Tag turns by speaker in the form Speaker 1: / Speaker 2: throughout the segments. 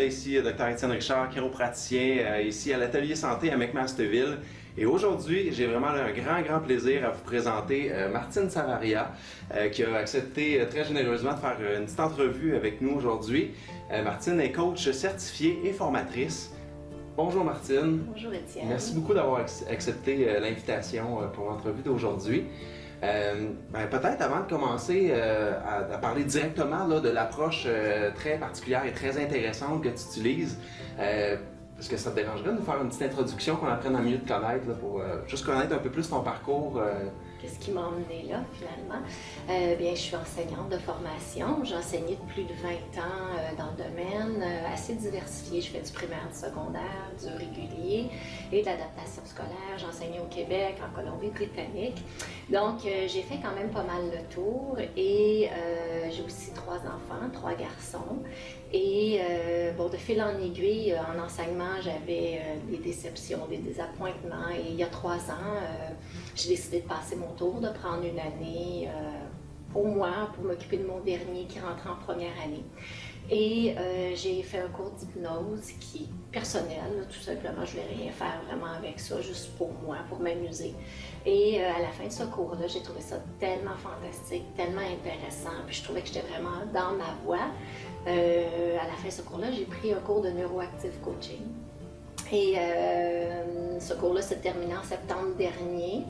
Speaker 1: ici Dr Étienne Richard, chiropraticien, ici à l'Atelier Santé à McMasterville. Et aujourd'hui, j'ai vraiment un grand plaisir à vous présenter Martine Savaria, qui a accepté très généreusement de faire une petite entrevue avec nous aujourd'hui. Martine est coach certifiée et formatrice. Bonjour Martine.
Speaker 2: Bonjour Étienne.
Speaker 1: Merci beaucoup d'avoir accepté l'invitation pour l'entrevue d'aujourd'hui. Peut-être avant de commencer à parler directement là, de l'approche très particulière et très intéressante que tu utilises, est-ce que ça te dérangerait de nous faire une petite introduction, qu'on apprenne à mieux te connaître, là, pour juste connaître un peu plus ton parcours?
Speaker 2: Qu'est-ce qui m'a emmenée là, finalement? Bien, je suis enseignante de formation. J'ai enseigné de plus de 20 ans dans le domaine, assez diversifié. Je fais du primaire, du secondaire, du régulier et de l'adaptation scolaire. J'ai enseigné au Québec, en Colombie-Britannique. Donc, j'ai fait quand même pas mal le tour et j'ai aussi 3 enfants, 3 garçons. Et de fil en aiguille, en enseignement, j'avais des déceptions, des désappointements. Et il y a 3 ans, j'ai décidé de passer mon tour, de prendre une année au moins pour m'occuper de mon dernier qui rentre en première année. Et j'ai fait un cours d'hypnose qui est personnel, tout simplement. Je ne vais rien faire vraiment avec ça, juste pour moi, pour m'amuser. Et à la fin de ce cours-là, j'ai trouvé ça tellement fantastique, tellement intéressant. Puis je trouvais que j'étais vraiment dans ma voie. À la fin de ce cours-là, j'ai pris un cours de neuroactive coaching. Et ce cours-là s'est terminé en septembre dernier.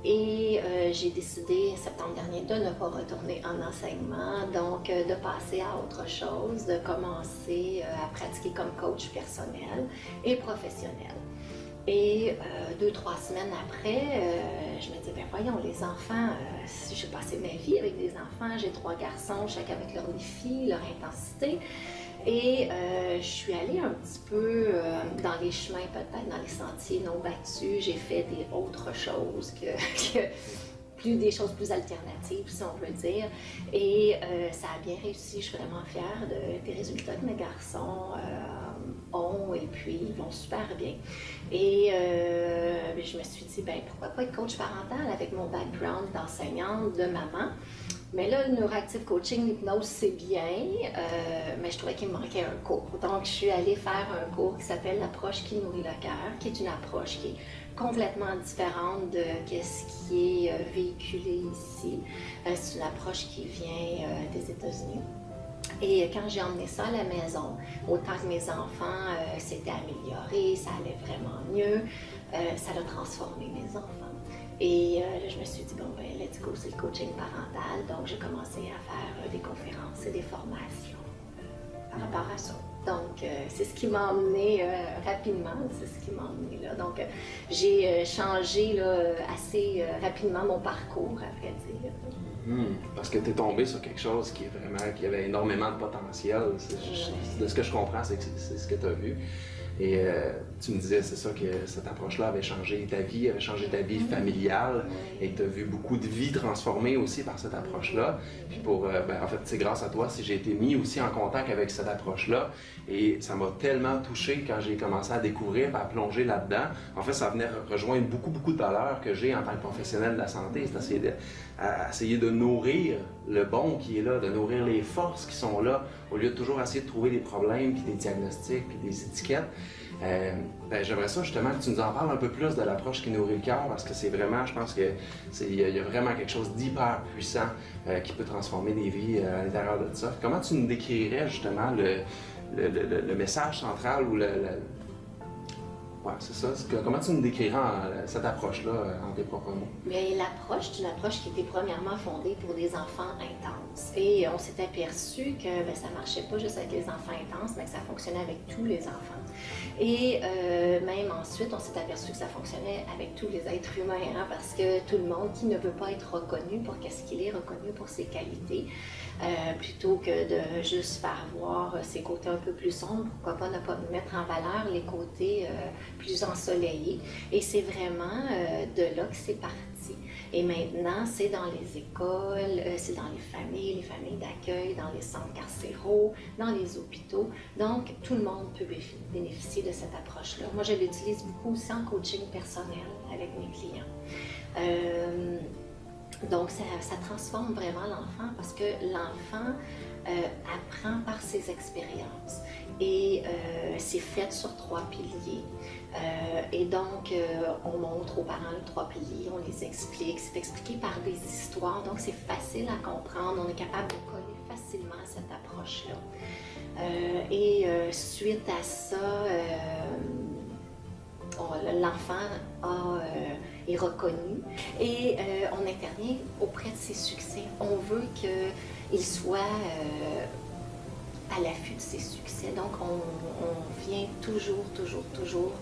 Speaker 2: Et j'ai décidé, septembre dernier, de ne pas retourner en enseignement, donc de passer à autre chose, de commencer à pratiquer comme coach personnel et professionnel. Et 2-3 semaines après, je me dis, ben voyons, les enfants, j'ai passé ma vie avec des enfants, j'ai 3 garçons, chacun avec leurs défis, leur intensité. Et je suis allée un petit peu dans les chemins, peut-être dans les sentiers non battus. J'ai fait autres choses des choses plus alternatives, si on veut dire. Et ça a bien réussi. Je suis vraiment fière des résultats que mes garçons ont, et puis ils vont super bien. Et je me suis dit, ben pourquoi pas être coach parental avec mon background d'enseignante, de maman. Mais là, le neuroactive coaching, l'hypnose, c'est bien, mais je trouvais qu'il me manquait un cours. Donc, je suis allée faire un cours qui s'appelle l'approche qui nourrit le cœur, qui est une approche qui est complètement différente de ce qui est véhiculé ici. C'est une approche qui vient des États-Unis. Et quand j'ai emmené ça à la maison, autant que mes enfants s'étaient améliorés, ça allait vraiment mieux, ça a transformé mes enfants. Et je me suis dit, bon, ben, let's go, c'est le coaching parental. Donc, j'ai commencé à faire des conférences et des formations par rapport à ça. Donc, c'est ce qui m'a emmené rapidement, c'est ce qui m'a emmené là. Donc, j'ai changé là, assez rapidement mon parcours, à vrai dire.
Speaker 1: Parce que tu es tombé sur quelque chose qui avait énormément de potentiel. De ce que je comprends, c'est ce que tu as vu. Et tu me disais, c'est ça, que cette approche-là avait changé ta vie familiale, et tu as vu beaucoup de vies transformées aussi par cette approche-là. Puis en fait, c'est grâce à toi si j'ai été mis aussi en contact avec cette approche-là. Et ça m'a tellement touché quand j'ai commencé à découvrir, à plonger là-dedans. En fait, ça venait rejoindre beaucoup de valeurs que j'ai en tant que professionnel de la santé. C'est essayer de nourrir le bon qui est là, de nourrir les forces qui sont là, au lieu de toujours essayer de trouver des problèmes, puis des diagnostics, puis des étiquettes. J'aimerais ça justement que tu nous en parles un peu plus de l'approche qui nourrit le cœur, parce que c'est vraiment, je pense que y a vraiment quelque chose d'hyper puissant qui peut transformer des vies à l'intérieur de ça. Comment tu nous décrirais justement le message central ou ouais, c'est ça. Comment tu nous décriras cette approche-là en tes propres mots?
Speaker 2: Bien, l'approche, c'est une approche qui était premièrement fondée pour des enfants intenses. Et on s'est aperçu que ça ne marchait pas juste avec les enfants intenses, mais que ça fonctionnait avec tous les enfants. Et même ensuite, on s'est aperçu que ça fonctionnait avec tous les êtres humains, hein, parce que tout le monde qui ne veut pas être reconnu pour qu'est-ce qu'il est, reconnu pour ses qualités, plutôt que de juste faire voir ses côtés un peu plus sombres, pourquoi pas ne pas mettre en valeur les côtés plus ensoleillés. Et c'est vraiment de là que c'est parti. Et maintenant, c'est dans les écoles, c'est dans les familles d'accueil, dans les centres carcéraux, dans les hôpitaux. Donc, tout le monde peut bénéficier de cette approche-là. Moi, je l'utilise beaucoup aussi en coaching personnel avec mes clients. Donc, ça transforme vraiment l'enfant parce que l'enfant apprend par ses expériences. Et c'est fait sur 3 piliers. Et donc, on montre aux parents les 3 piliers, on les explique. C'est expliqué par des histoires, donc c'est facile à comprendre. On est capable de coller facilement à cette approche-là. Suite à ça, l'enfant est reconnu et on intervient auprès de ses succès. On veut qu'il soit à l'affût de ses succès. Donc, on vient toujours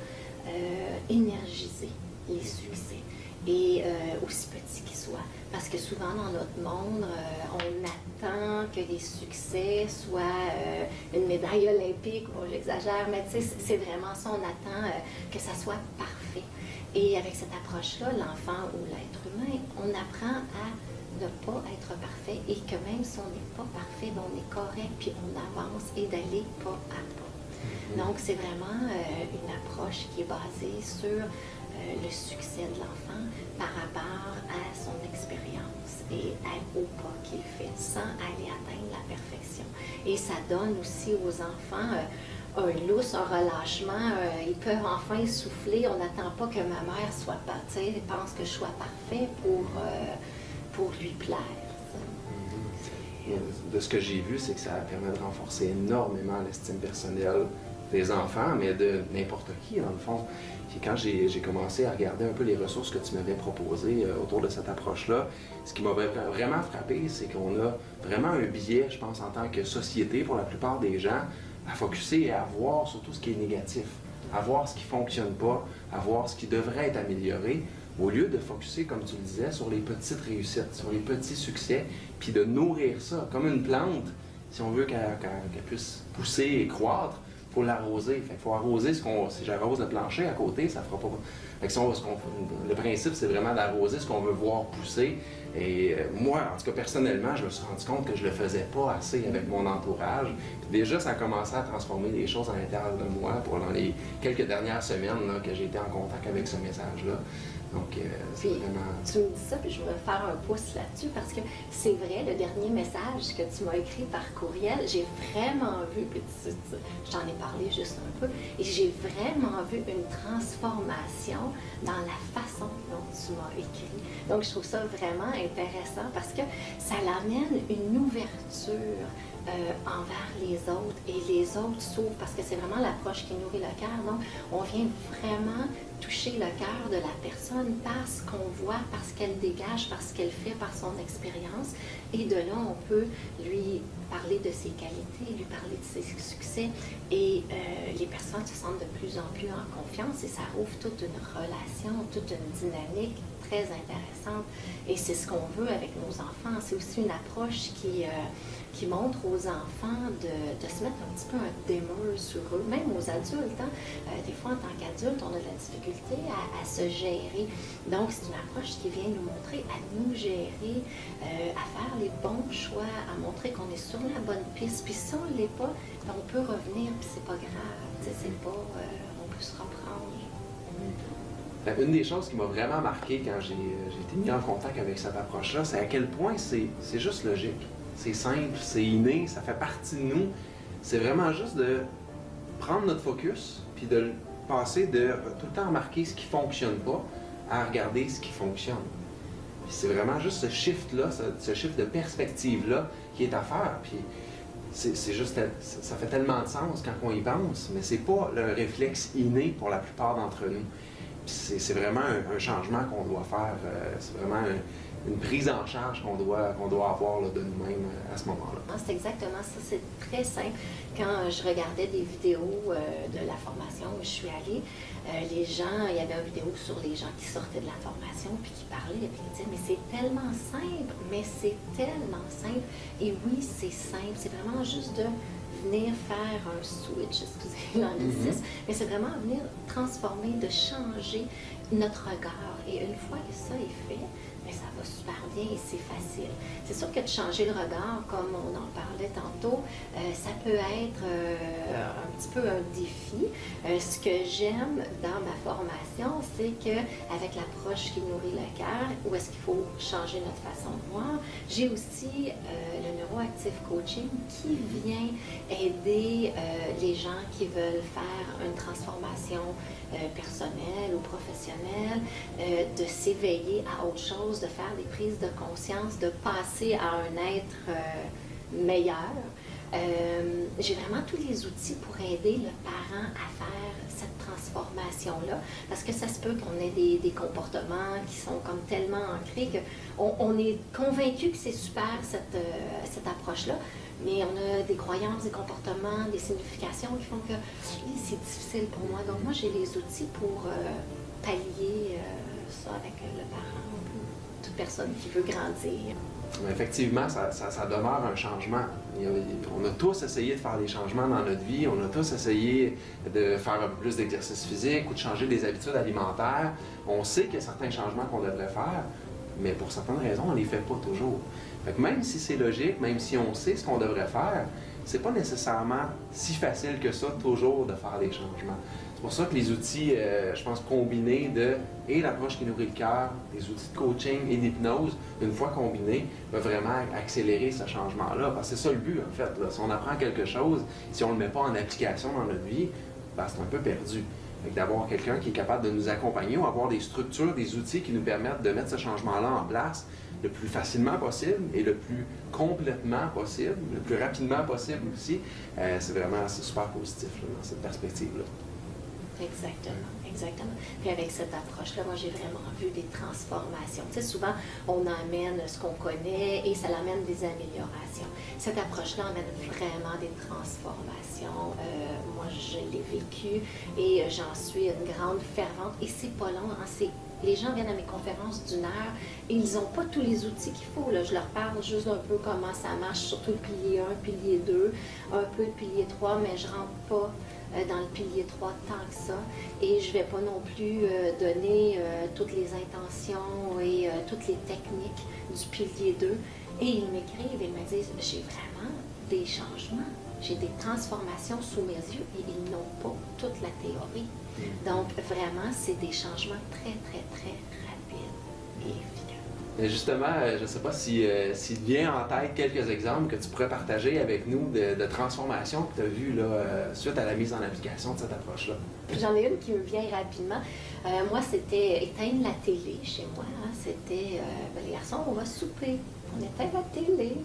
Speaker 2: énergiser les succès, et aussi petits qu'ils soient. Parce que souvent, dans notre monde, on attend que les succès soient une médaille olympique, bon, j'exagère, mais tu sais, c'est vraiment ça, on attend que ça soit parfait. Et avec cette approche-là, l'enfant ou l'être humain, on apprend à ne pas être parfait et que même si on n'est pas parfait, ben on est correct, puis on avance et d'aller pas à pas. Donc, c'est vraiment une approche qui est basée sur le succès de l'enfant par rapport à son expérience et au pas qu'il fait sans aller atteindre la perfection. Et ça donne aussi aux enfants un lousse, un relâchement. Ils peuvent enfin souffler. On n'attend pas que ma mère soit partie, pense que je sois parfait pour lui plaire.
Speaker 1: De ce que j'ai vu, c'est que ça permet de renforcer énormément l'estime personnelle des enfants, mais de n'importe qui, dans le fond. Puis quand j'ai commencé à regarder un peu les ressources que tu m'avais proposées autour de cette approche-là, ce qui m'avait vraiment frappé, c'est qu'on a vraiment un biais, je pense, en tant que société, pour la plupart des gens, à focusser et à voir surtout ce qui est négatif, à voir ce qui ne fonctionne pas, à voir ce qui devrait être amélioré, au lieu de focusser, comme tu le disais, sur les petites réussites, sur les petits succès, puis de nourrir ça comme une plante. Si on veut qu'elle puisse pousser et croître, il faut l'arroser. Il faut arroser si j'arrose le plancher à côté, ça ne fera pas. Fait que le principe, c'est vraiment d'arroser ce qu'on veut voir pousser. Et moi, en tout cas, personnellement, je me suis rendu compte que je ne le faisais pas assez avec mon entourage. Puis déjà, ça a commencé à transformer des choses à l'intérieur de moi dans les quelques dernières semaines là, que j'ai été en contact avec ce message-là. Donc, c'est vraiment...
Speaker 2: Tu me dis ça, puis je vais faire un pouce là-dessus, parce que c'est vrai, le dernier message que tu m'as écrit par courriel, j'ai vraiment vu, puis je t'en ai parlé juste un peu, et j'ai vraiment vu une transformation dans la façon dont tu m'as écrit. Donc, je trouve ça vraiment intéressant parce que ça l'amène une ouverture envers les autres, et les autres s'ouvrent parce que c'est vraiment l'approche qui nourrit le cœur. Donc, on vient vraiment toucher le cœur de la personne par ce qu'on voit, par ce qu'elle dégage, par ce qu'elle fait, par son expérience. Et de là, on peut lui parler de ses qualités, lui parler de ses succès. Et les personnes se sentent de plus en plus en confiance et ça ouvre toute une relation, toute une dynamique très intéressante. Et c'est ce qu'on veut avec nos enfants. C'est aussi une approche qui montre aux enfants de se mettre un petit peu un démon sur eux, même aux adultes. Hein. Des fois, en tant qu'adulte, on a de la difficulté à se gérer. Donc, c'est une approche qui vient nous montrer à nous gérer, à faire les bons choix, à montrer qu'on est sur la bonne piste. Puis si on ne l'est pas, on peut revenir, puis c'est pas grave. C'est pas, on peut se reprendre.
Speaker 1: Une des choses qui m'a vraiment marqué quand j'ai été mis en contact avec cette approche-là, c'est à quel point c'est juste logique. C'est simple, c'est inné, ça fait partie de nous. C'est vraiment juste de prendre notre focus, puis de passer de tout le temps remarquer ce qui ne fonctionne pas à regarder ce qui fonctionne. Puis c'est vraiment juste ce shift-là, ce shift de perspective-là qui est à faire. Puis c'est juste, ça fait tellement de sens quand on y pense, mais c'est pas le réflexe inné pour la plupart d'entre nous. Puis c'est vraiment un changement qu'on doit faire. C'est vraiment une prise en charge qu'on doit avoir là, de nous-mêmes à ce moment-là.
Speaker 2: C'est exactement ça, c'est très simple. Quand je regardais des vidéos de la formation où je suis allée, les gens, il y avait une vidéo sur les gens qui sortaient de la formation puis qui parlaient, puis ils disaient, mais c'est tellement simple, mais c'est tellement simple. Et oui, c'est simple, c'est vraiment juste de venir faire un switch, excusez l'anglicisme, mais c'est vraiment venir transformer, de changer notre regard. Et une fois que ça est fait, bien, ça va super bien et c'est facile. C'est sûr que de changer le regard, comme on en parlait tantôt, ça peut être un petit peu un défi. Ce que j'aime dans ma formation, c'est qu'avec l'approche qui nourrit le cœur, où est-ce qu'il faut changer notre façon de voir, j'ai aussi le neuroactive coaching qui vient aider les gens qui veulent faire une transformation personnelle ou professionnelle, de s'éveiller à autre chose, de faire des prises de conscience, de passer à un être meilleur. J'ai vraiment tous les outils pour aider le parent à faire cette transformation-là, parce que ça se peut qu'on ait des comportements qui sont comme tellement ancrés qu'on est convaincu que c'est super cette approche-là, mais on a des croyances, des comportements, des significations qui font que c'est difficile pour moi. Donc moi, j'ai les outils pour pallier ça avec le parent, toute personne qui veut grandir.
Speaker 1: Effectivement, ça demeure un changement. On a tous essayé de faire des changements dans notre vie, on a tous essayé de faire un peu plus d'exercice physique ou de changer des habitudes alimentaires. On sait qu'il y a certains changements qu'on devrait faire, mais pour certaines raisons, on ne les fait pas toujours. Fait que même si c'est logique, même si on sait ce qu'on devrait faire, c'est pas nécessairement si facile que ça toujours de faire des changements. C'est pour ça que les outils, je pense, combinés et l'approche qui nourrit le cœur, les outils de coaching et d'hypnose, une fois combinés, peuvent vraiment accélérer ce changement-là. Parce que c'est ça le but, en fait. Là. Si on apprend quelque chose, si on ne le met pas en application dans notre vie, ben, c'est un peu perdu. D'avoir quelqu'un qui est capable de nous accompagner ou avoir des structures, des outils qui nous permettent de mettre ce changement-là en place le plus facilement possible et le plus complètement possible, le plus rapidement possible aussi, c'est super positif là, dans cette perspective-là.
Speaker 2: Exactement. Puis avec cette approche-là, moi j'ai vraiment vu des transformations. Tu sais, souvent on amène ce qu'on connaît et ça l'amène des améliorations. Cette approche-là amène vraiment des transformations. Moi je l'ai vécu et j'en suis une grande fervente et c'est pas long. Hein, les gens viennent à mes conférences d'1 heure et ils n'ont pas tous les outils qu'il faut. Là. Je leur parle juste un peu comment ça marche, surtout le pilier 1, pilier 2, un peu le pilier 3, mais je ne rentre pas dans le pilier 3 tant que ça. Et je ne vais pas non plus donner toutes les intentions et toutes les techniques du pilier 2. Et ils m'écrivent et ils me disent, j'ai vraiment des changements, j'ai des transformations sous mes yeux et ils n'ont pas toute la théorie. Donc, vraiment, c'est des changements très, très, très rapides et efficaces.
Speaker 1: Et justement, je ne sais pas s'il te vient en tête quelques exemples que tu pourrais partager avec nous de transformations que tu as vues là, suite à la mise en application de cette approche-là.
Speaker 2: J'en ai une qui me vient rapidement. Moi, c'était éteindre la télé chez moi. Hein. C'était, les garçons, on va souper. On éteint la télé.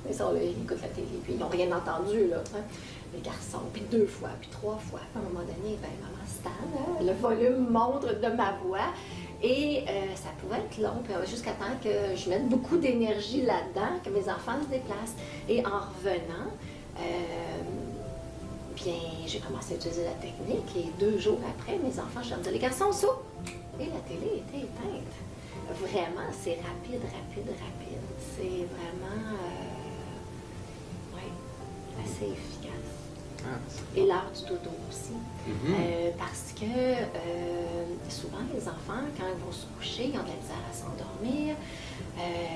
Speaker 2: Ils sont là, ils écoutent la télé, puis ils n'ont rien entendu, là. Hein. Les garçons, puis 2 fois, puis 3 fois. À un moment donné, ben, maman Stan, hein, le volume montre de ma voix. Et ça pouvait être long, jusqu'à temps que je mette beaucoup d'énergie là-dedans, que mes enfants se déplacent. Et en revenant, bien, j'ai commencé à utiliser la technique. Et 2 jours après, mes enfants, je leur disais, les garçons, saut! Et la télé était éteinte. Vraiment, c'est rapide. C'est vraiment assez efficace. Et l'heure du dodo aussi. Parce que souvent, les enfants, quand ils vont se coucher, ils ont de la misère à s'endormir.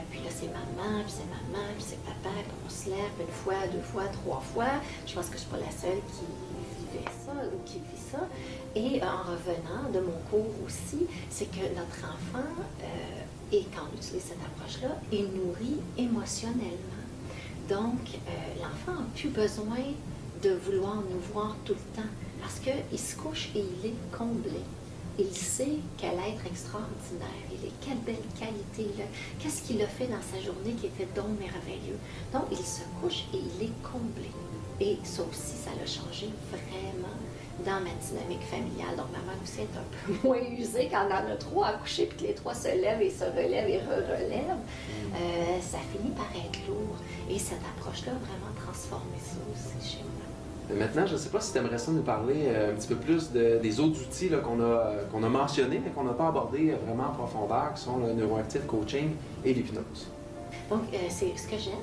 Speaker 2: Puis là, c'est maman, puis c'est papa, puis on se lève 1 fois, 2 fois, 3 fois. Je pense que je ne suis pas la seule qui vivait ça ou qui vit ça. Et en revenant de mon cours aussi, c'est que notre enfant, et quand on utilise cette approche-là, est nourri émotionnellement. Donc, l'enfant n'a plus besoin de vouloir nous voir tout le temps parce qu'il se couche et il est comblé. Il sait quel être extraordinaire il est, quelle belle qualité il a, qu'est-ce qu'il a fait dans sa journée qui était donc merveilleux. Donc, il se couche et il est comblé. Et ça aussi, ça l'a changé vraiment dans ma dynamique familiale. Donc, maman aussi est un peu moins usée quand on en a 3 à coucher puis que les 3 se lèvent et se relèvent et relèvent. Ça finit par être lourd. Et cette approche-là a vraiment transformé ça aussi chez moi.
Speaker 1: Maintenant, je ne sais pas si tu aimerais ça nous parler un petit peu plus des autres outils là, qu'on a mentionnés, mais qu'on n'a pas abordés vraiment en profondeur, qui sont le neuroactive coaching et l'hypnose.
Speaker 2: Donc, c'est ce que j'aime,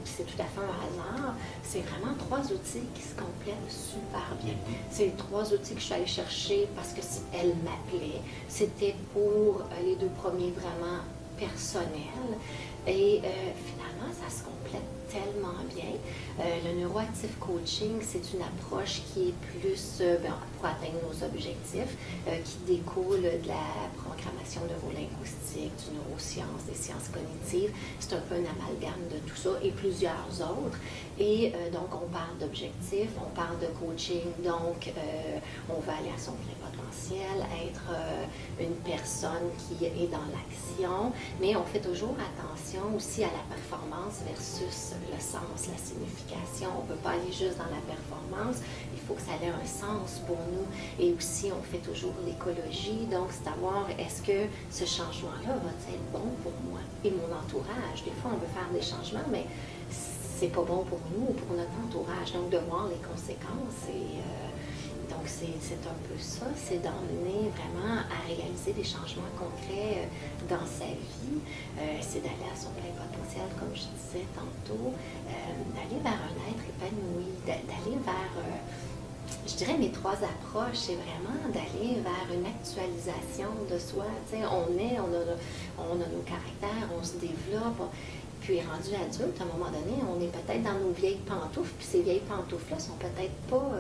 Speaker 2: c'est tout à fait un hasard, c'est vraiment 3 outils qui se complètent super bien. C'est 3 outils que je suis allée chercher parce qu'elle m'appelait. C'était pour les 2 premiers vraiment personnels. Et finalement, ça se complète tellement bien. Le neuroactive coaching, c'est une approche qui est plus pour atteindre nos objectifs, qui découle de la programmation neurolinguistique, du neurosciences, des sciences cognitives. C'est un peu un amalgame de tout ça et plusieurs autres. Et donc, on parle d'objectifs, on parle de coaching, donc on va aller à son plein potentiel, être une personne qui est dans l'action, mais on fait toujours attention aussi à la performance versus le sens, la signification. On ne peut pas aller juste dans la performance, il faut que ça ait un sens pour nous. Et aussi, on fait toujours l'écologie, donc c'est à voir, est-ce que ce changement-là va être bon pour moi et mon entourage? Des fois, on veut faire des changements, mais c'est pas bon pour nous ou pour notre entourage. Donc, de voir les conséquences et donc, c'est un peu ça, c'est d'emmener vraiment à réaliser des changements concrets dans sa vie. C'est d'aller à son plein potentiel, comme je disais tantôt, d'aller vers un être épanoui, d'aller vers, je dirais, mes 3 approches, c'est vraiment d'aller vers une actualisation de soi. Tu sais, on a nos caractères, on se développe. Puis rendu adulte, à un moment donné, on est peut-être dans nos vieilles pantoufles, puis ces vieilles pantoufles-là sont peut-être pas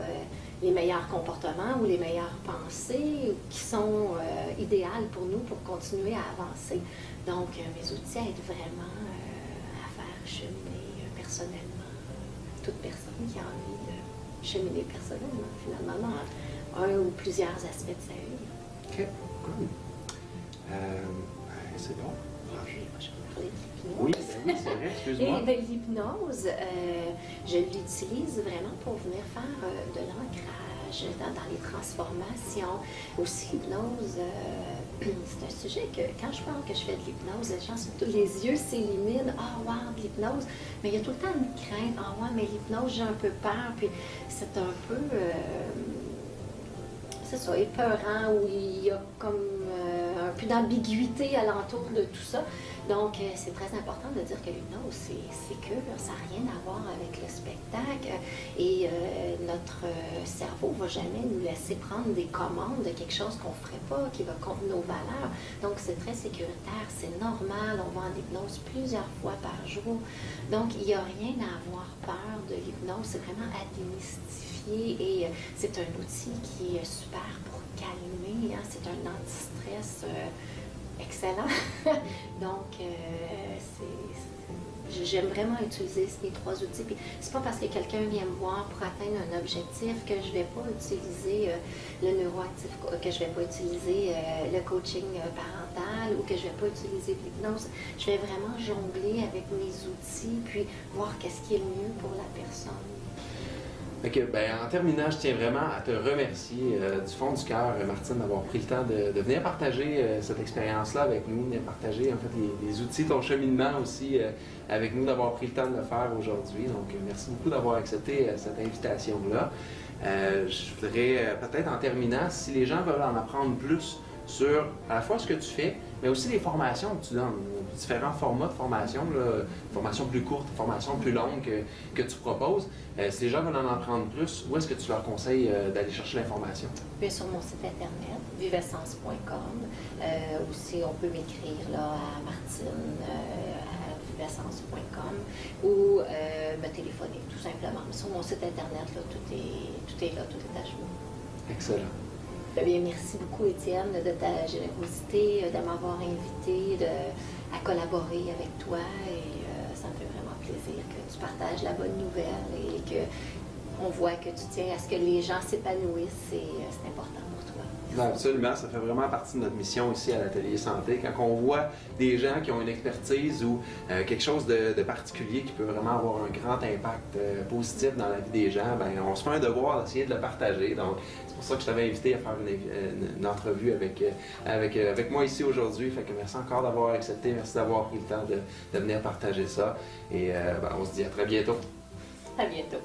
Speaker 2: les meilleurs comportements ou les meilleures pensées qui sont idéales pour nous pour continuer à avancer. Donc, mes outils aident vraiment à faire cheminer personnellement toute personne qui a envie de cheminer personnellement, finalement, dans un ou plusieurs aspects de sa vie.
Speaker 1: OK, cool. C'est bon. Oui, c'est vrai, excuse-moi.
Speaker 2: Et l'hypnose, je l'utilise vraiment pour venir faire de l'ancrage dans les transformations. Aussi, l'hypnose, c'est un sujet que quand je parle que je fais de l'hypnose, les gens les yeux s'éliminent. Ah, wow, de l'hypnose. Mais il y a tout le temps une crainte. Ah, ouais, mais l'hypnose, j'ai un peu peur. Puis c'est un peu. C'est ça, épeurant, où il y a comme un peu d'ambiguïté alentour de tout ça. Donc, c'est très important de dire que l'hypnose, c'est que ça n'a rien à voir avec le spectacle et notre cerveau ne va jamais nous laisser prendre des commandes de quelque chose qu'on ne ferait pas, qui va contre nos valeurs. Donc, c'est très sécuritaire, c'est normal, on va en hypnose plusieurs fois par jour. Donc, il n'y a rien à avoir peur de l'hypnose, c'est vraiment à démystifier et c'est un outil qui est super pour calmer, hein, c'est un anti-stress excellent. Donc, j'aime vraiment utiliser ces 3 outils. Puis, c'est pas parce que quelqu'un vient me voir pour atteindre un objectif que je vais pas utiliser le neuroactif, que je vais pas utiliser le coaching parental ou que je vais pas utiliser l'hypnose. Je vais vraiment jongler avec mes outils puis voir qu'est-ce qui est le mieux pour la personne.
Speaker 1: Okay, en terminant, je tiens vraiment à te remercier du fond du cœur, Martine, d'avoir pris le temps de venir partager cette expérience-là avec nous, de partager en fait les outils, ton cheminement aussi avec nous, d'avoir pris le temps de le faire aujourd'hui. Donc, merci beaucoup d'avoir accepté cette invitation-là. Je voudrais peut-être en terminant, si les gens veulent en apprendre plus sur à la fois ce que tu fais, mais aussi les formations que tu donnes, différents formats de formation, formation plus courte, formation plus longue que tu proposes. Si les gens veulent en apprendre plus, où est-ce que tu leur conseilles d'aller chercher l'information?
Speaker 2: Bien, sur mon site internet, vivessence.com. Aussi, on peut m'écrire là, à Martine, à vivessence.com ou me téléphoner, tout simplement. Sur mon site internet, là, tout est là, tout est à jour.
Speaker 1: Excellent.
Speaker 2: Bien, merci beaucoup, Étienne, de ta générosité, de m'avoir invité à collaborer avec toi et ça me fait vraiment plaisir que tu partages la bonne nouvelle et qu'on voit que tu tiens à ce que les gens s'épanouissent et c'est important pour toi.
Speaker 1: Non, absolument, ça fait vraiment partie de notre mission ici à l'Atelier Santé. Quand on voit des gens qui ont une expertise ou quelque chose de particulier qui peut vraiment avoir un grand impact positif dans la vie des gens, on se fait un devoir d'essayer de le partager. Donc, c'est pour ça que je t'avais invité à faire une entrevue avec moi ici aujourd'hui. Fait que merci encore d'avoir accepté, merci d'avoir pris le temps de venir partager ça. Et on se dit à très bientôt.
Speaker 2: À bientôt.